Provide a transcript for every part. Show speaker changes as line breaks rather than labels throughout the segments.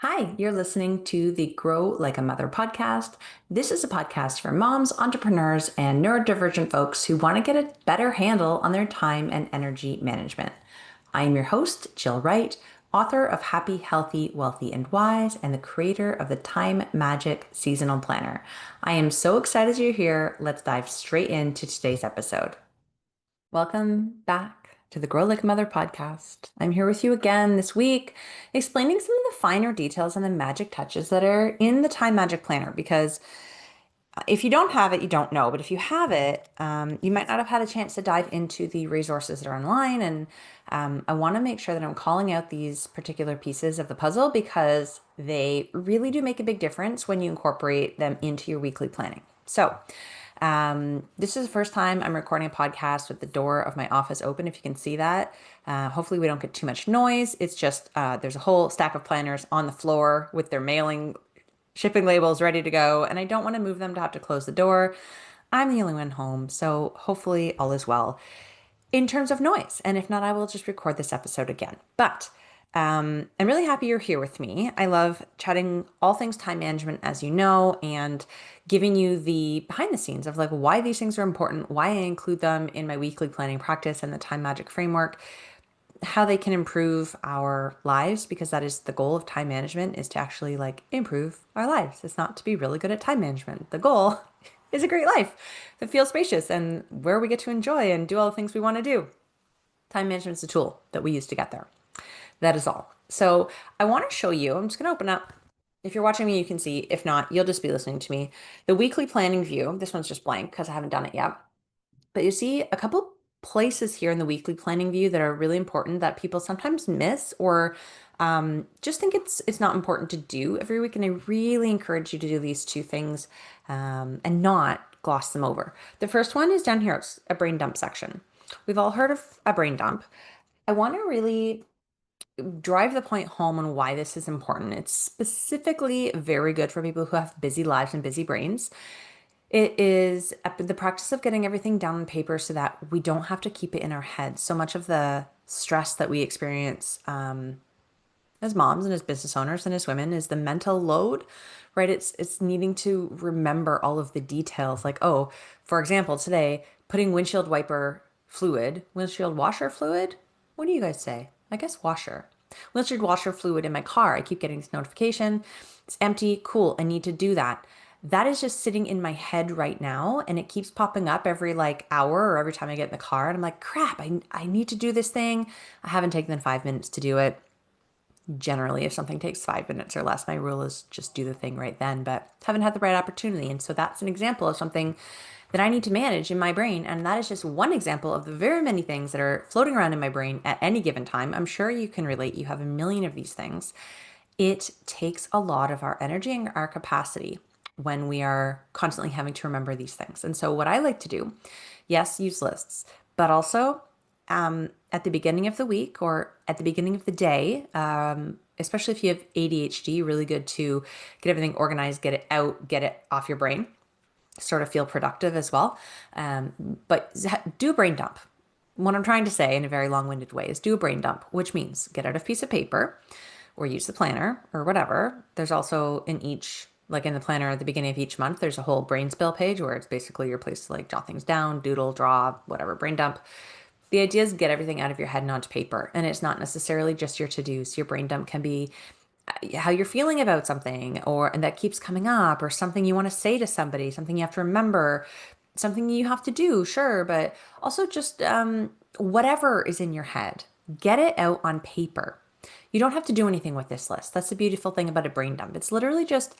Hi, you're listening to the Grow Like a Mother podcast. This is a podcast for moms, entrepreneurs, and neurodivergent folks who want to get a better handle on their time and energy management. I am your host, Jill Wright, author of Happy, Healthy, Wealthy, and Wise, and the creator of the Time Magic Seasonal Planner. I am so excited you're here. Let's dive straight into today's episode. Welcome back to the Grow Like a Mother podcast. I'm here with you again this week, explaining some of the finer details and the magic touches that are in the Time Magic Planner. Because if you don't have it, you don't know. But if you have it, you might not have had a chance to dive into the resources that are online. And I want to make sure that I'm calling out these particular pieces of the puzzle because they really do make a big difference when you incorporate them into your weekly planning. So, this is the first time I'm recording a podcast with the door of my office open, if you can see that. Hopefully we don't get too much noise. It's just there's a whole stack of planners on the floor with their mailing shipping labels ready to go, and I don't want to move them to have to close the door. I'm the only one home, so hopefully all is well in terms of noise. And if not, I will just record this episode again. But I'm really happy you're here with me. I love chatting all things time management, as you know, and giving you the behind the scenes of like why these things are important, why I include them in my weekly planning practice and the time magic framework, how they can improve our lives, because that is the goal of time management, is to actually like improve our lives. It's not to be really good at time management. The goal is a great life that feels spacious and where we get to enjoy and do all the things we want to do. Time management is a tool that we use to get there. That is all. So I want to show you, I'm just going to open up. If you're watching me, you can see. If not, you'll just be listening to me. The weekly planning view. This one's just blank because I haven't done it yet. But you see a couple places here in the weekly planning view that are really important that people sometimes miss or just think it's not important to do every week. And I really encourage you to do these two things and not gloss them over. The first one is down here. It's a brain dump section. We've all heard of a brain dump. I want to really drive the point home on why this is important. It's specifically very good for people who have busy lives and busy brains. It is the practice of getting everything down on paper so that we don't have to keep it in our heads. So much of the stress that we experience as moms and as business owners and as women is the mental load, right? It's needing to remember all of the details. Like, oh, for example, today putting windshield washer fluid. What do you guys say? I guess washer. Windshield washer fluid in my car. I keep getting this notification. It's empty. Cool. I need to do that. That is just sitting in my head right now, and it keeps popping up every like hour or every time I get in the car. And I'm like, crap, I need to do this thing. I haven't taken the 5 minutes to do it. Generally, if something takes 5 minutes or less, my rule is just do the thing right then, but haven't had the right opportunity. And so that's an example of something that I need to manage in my brain. And that is just one example of the very many things that are floating around in my brain at any given time. I'm sure you can relate. You have a million of these things. It takes a lot of our energy and our capacity when we are constantly having to remember these things. And so what I like to do, yes, use lists, but also at the beginning of the week or at the beginning of the day, especially if you have ADHD, really good to get everything organized, get it out, get it off your brain, sort of feel productive as well. But do a brain dump. What I'm trying to say in a very long-winded way is do a brain dump, which means get out a piece of paper or use the planner or whatever. There's also in each, like in the planner at the beginning of each month, there's a whole brain spill page where it's basically your place to like jot things down, doodle, draw, whatever, brain dump. The idea is get everything out of your head and onto paper. And it's not necessarily just your to-dos. Your brain dump can be how you're feeling about something and that keeps coming up, or something you want to say to somebody, something you have to remember, something you have to do, sure, but also just whatever is in your head. Get it out on paper. You don't have to do anything with this list. That's the beautiful thing about a brain dump. It's literally just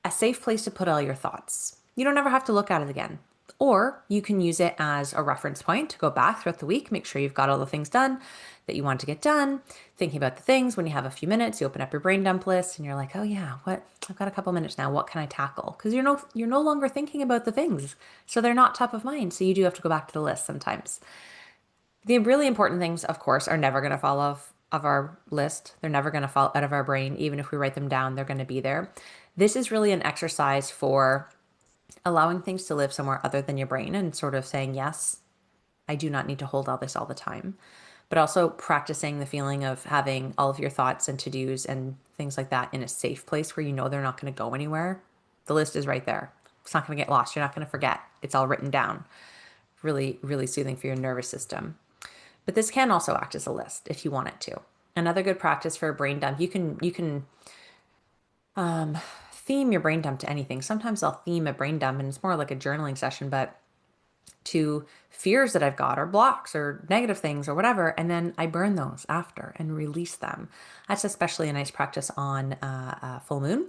a safe place to put all your thoughts. You don't ever have to look at it again. Or you can use it as a reference point to go back throughout the week, make sure you've got all the things done that you want to get done, thinking about the things. When you have a few minutes, you open up your brain dump list and you're like, oh yeah, what? I've got a couple minutes now. What can I tackle? Because you're no longer thinking about the things. So they're not top of mind. So you do have to go back to the list sometimes. The really important things, of course, are never going to fall off of our list. They're never going to fall out of our brain. Even if we write them down, they're going to be there. This is really an exercise for allowing things to live somewhere other than your brain and sort of saying, yes, I do not need to hold all this all the time. but also practicing the feeling of having all of your thoughts and to-dos and things like that in a safe place where you know they're not going to go anywhere. The list is right there. It's not going to get lost. You're not going to forget. It's all written down. Really, really soothing for your nervous system. But this can also act as a list if you want it to. Another good practice for a brain dump, you can theme your brain dump to anything. Sometimes I'll theme a brain dump and it's more like a journaling session, but to fears that I've got or blocks or negative things or whatever, and then I burn those after and release them. That's especially a nice practice on a full moon.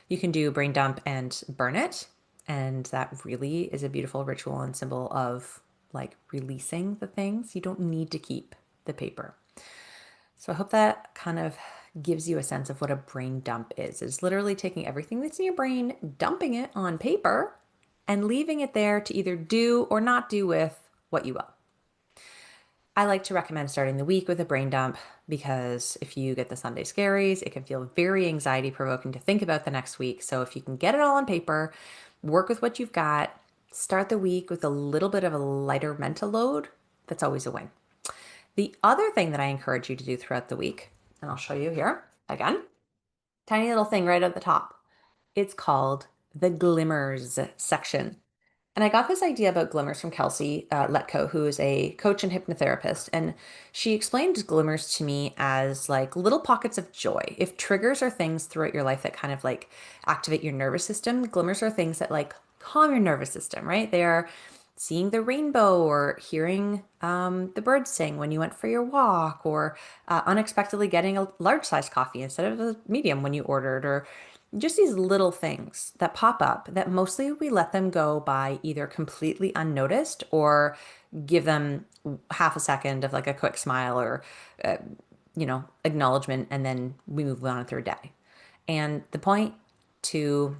You can do brain dump and burn it, and that really is a beautiful ritual and symbol of like releasing the things. You don't need to keep the paper. So I hope that kind of gives you a sense of what a brain dump is. It's literally taking everything that's in your brain, dumping it on paper, and leaving it there to either do or not do with what you will. I like to recommend starting the week with a brain dump because if you get the Sunday scaries, it can feel very anxiety provoking to think about the next week. So if you can get it all on paper, work with what you've got, start the week with a little bit of a lighter mental load, that's always a win. The other thing that I encourage you to do throughout the week, and I'll show you here again, tiny little thing right at the top. It's called the Glimmers section. And I got this idea about glimmers from Kelsey Letko, who is a coach and hypnotherapist. And she explained glimmers to me as like little pockets of joy. If triggers are things throughout your life that kind of like activate your nervous system, glimmers are things that like calm your nervous system, right? They are seeing the rainbow or hearing the birds sing when you went for your walk or unexpectedly getting a large size coffee instead of a medium when you ordered or just these little things that pop up that mostly we let them go by either completely unnoticed or give them half a second of like a quick smile or, acknowledgement, and then we move on with our day. And the point to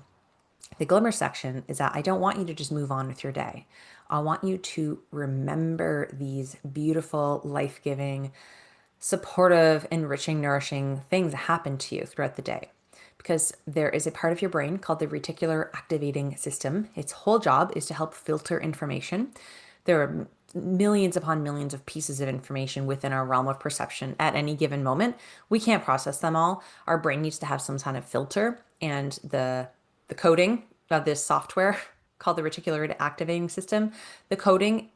the glimmer section is that I don't want you to just move on with your day. I want you to remember these beautiful, life giving, supportive, enriching, nourishing things that happen to you throughout the day. Because there is a part of your brain called the reticular activating system. Its whole job is to help filter information. There are millions upon millions of pieces of information within our realm of perception at any given moment. We can't process them all. Our brain needs to have some kind of filter, and the coding of this software called the reticular activating system, the coding,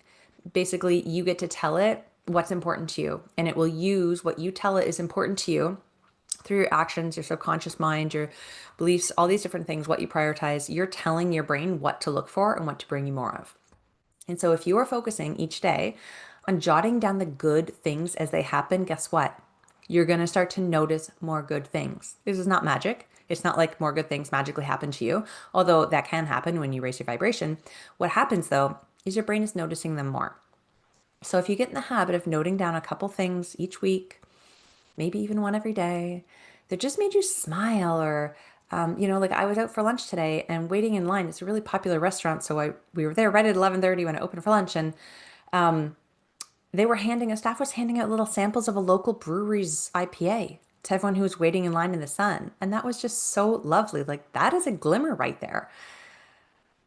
basically you get to tell it what's important to you, and it will use what you tell it is important to you through your actions, your subconscious mind, your beliefs, all these different things, what you prioritize. You're telling your brain what to look for and what to bring you more of. And so if you are focusing each day on jotting down the good things as they happen, guess what? You're going to start to notice more good things. This is not magic. It's not like more good things magically happen to you, although that can happen when you raise your vibration. What happens though is your brain is noticing them more. So if you get in the habit of noting down a couple things each week, maybe even one every day, that just made you smile or like I was out for lunch today and waiting in line. It's a really popular restaurant, so we were there right at 11:30 when it opened for lunch, and staff was handing out little samples of a local brewery's IPA to everyone who was waiting in line in the sun, and that was just so lovely. Like that is a glimmer right there.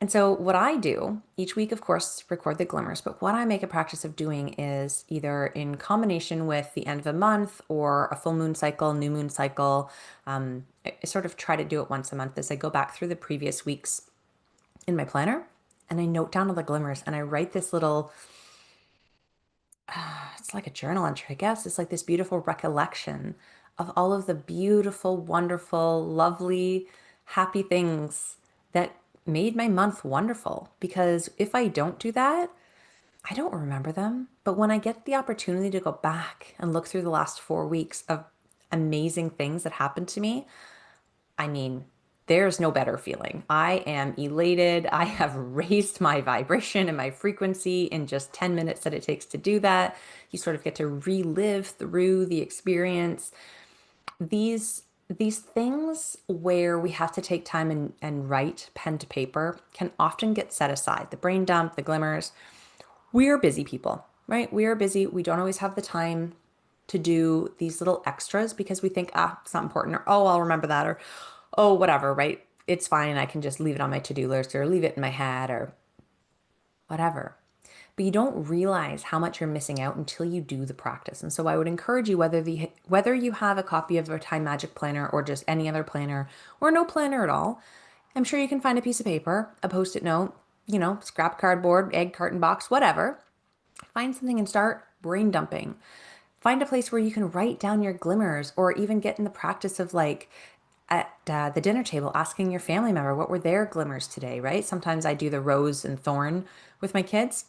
And so, what I do each week, of course, record the glimmers, but what I make a practice of doing is either in combination with the end of a month or a full moon cycle, new moon cycle. I sort of try to do it once a month as I go back through the previous weeks in my planner and I note down all the glimmers and I write this little, it's like a journal entry, I guess. It's like this beautiful recollection of all of the beautiful, wonderful, lovely, happy things that made my month wonderful. Because if I don't do that, I don't remember them. But when I get the opportunity to go back and look through the last 4 weeks of amazing things that happened to me, I mean, there's no better feeling. I am elated. I have raised my vibration and my frequency in just 10 minutes that it takes to do that. You sort of get to relive through the experience. These things where we have to take time and write pen to paper can often get set aside. The brain dump, the glimmers. We are busy people, right? We are busy. We don't always have the time to do these little extras because we think, it's not important, or, oh, I'll remember that, or, oh, whatever, right? It's fine. I can just leave it on my to-do list or leave it in my head or whatever. but you don't realize how much you're missing out until you do the practice. And so I would encourage you, whether you have a copy of a Time Magic planner or just any other planner or no planner at all, I'm sure you can find a piece of paper, a post-it note, scrap cardboard, egg carton box, whatever. Find something and start brain dumping. Find a place where you can write down your glimmers, or even get in the practice of like at the dinner table asking your family member what were their glimmers today, right? Sometimes I do the rose and thorn with my kids.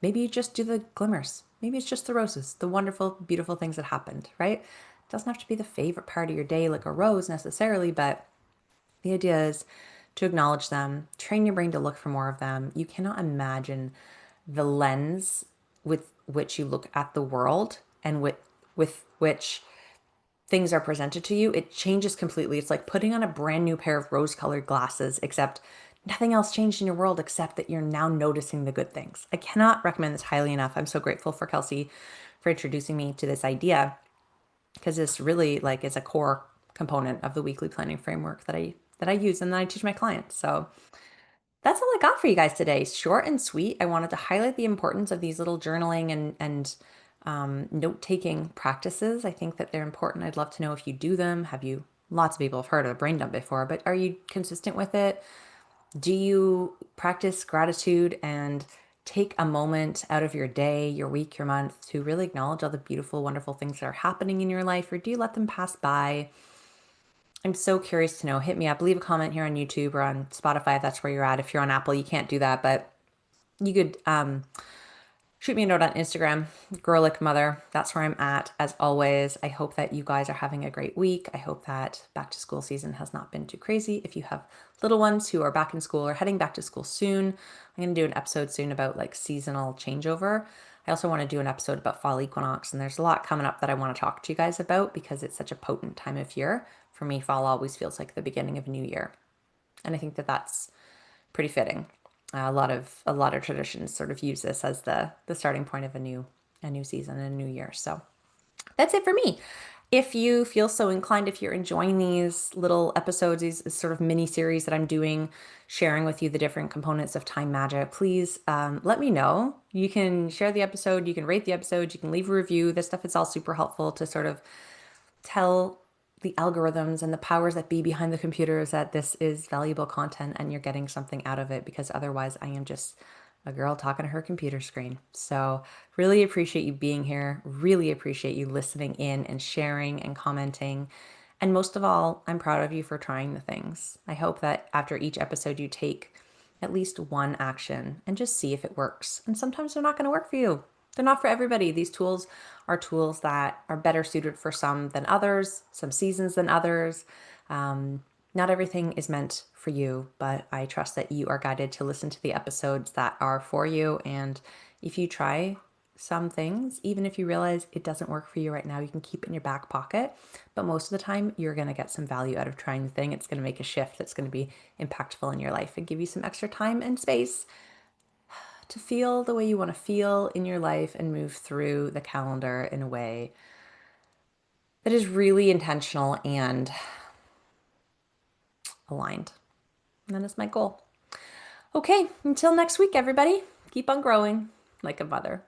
Maybe you just do the glimmers. Maybe it's just the roses, the wonderful, beautiful things that happened, right? It doesn't have to be the favorite part of your day like a rose necessarily, but the idea is to acknowledge them, train your brain to look for more of them. You cannot imagine the lens with which you look at the world and with which things are presented to you. It changes completely. It's like putting on a brand new pair of rose-colored glasses, except nothing else changed in your world except that you're now noticing the good things. I cannot recommend this highly enough. I'm so grateful for Kelsey for introducing me to this idea, because this really like is a core component of the weekly planning framework that I use and that I teach my clients. So that's all I got for you guys today. Short and sweet. I wanted to highlight the importance of these little journaling and note-taking practices. I think that they're important. I'd love to know if you do them. Have you? Lots of people have heard of a brain dump before, but are you consistent with it? Do you practice gratitude and take a moment out of your day, your week, your month to really acknowledge all the beautiful, wonderful things that are happening in your life, or do you let them pass by? I'm so curious to know. Hit me up, leave a comment here on YouTube or on Spotify if that's where you're at. If you're on Apple, you can't do that, but you could shoot me a note on Instagram, Girlic Mother. That's where I'm at. As always, I hope that you guys are having a great week. I hope that back to school season has not been too crazy. If you have little ones who are back in school or heading back to school soon, I'm going to do an episode soon about like seasonal changeover. I also want to do an episode about fall equinox, and there's a lot coming up that I want to talk to you guys about because it's such a potent time of year. For me, fall always feels like the beginning of a new year. And I think that that's pretty fitting. A lot of traditions sort of use this as the starting point of a new season and a new year. So that's it for me. If you feel so inclined, if you're enjoying these little episodes, these sort of mini series that I'm doing, sharing with you the different components of time magic, please let me know. You can share the episode, you can rate the episode, you can leave a review. This stuff is all super helpful to sort of tell the algorithms and the powers that be behind the computers that this is valuable content and you're getting something out of it, because otherwise I am just a girl talking to her computer screen. So really appreciate you being here. Really appreciate you listening in and sharing and commenting. And most of all, I'm proud of you for trying the things. I hope that after each episode you take at least one action and just see if it works. And sometimes they're not going to work for you. They're not for everybody. These tools are tools that are better suited for some than others, some seasons than others. Not everything is meant for you, but I trust that you are guided to listen to the episodes that are for you. And if you try some things, even if you realize it doesn't work for you right now, you can keep it in your back pocket. But most of the time, you're going to get some value out of trying the thing. It's going to make a shift that's going to be impactful in your life and give you some extra time and space to feel the way you want to feel in your life and move through the calendar in a way that is really intentional and aligned. And that is my goal. Okay, until next week, everybody, keep on growing like a mother.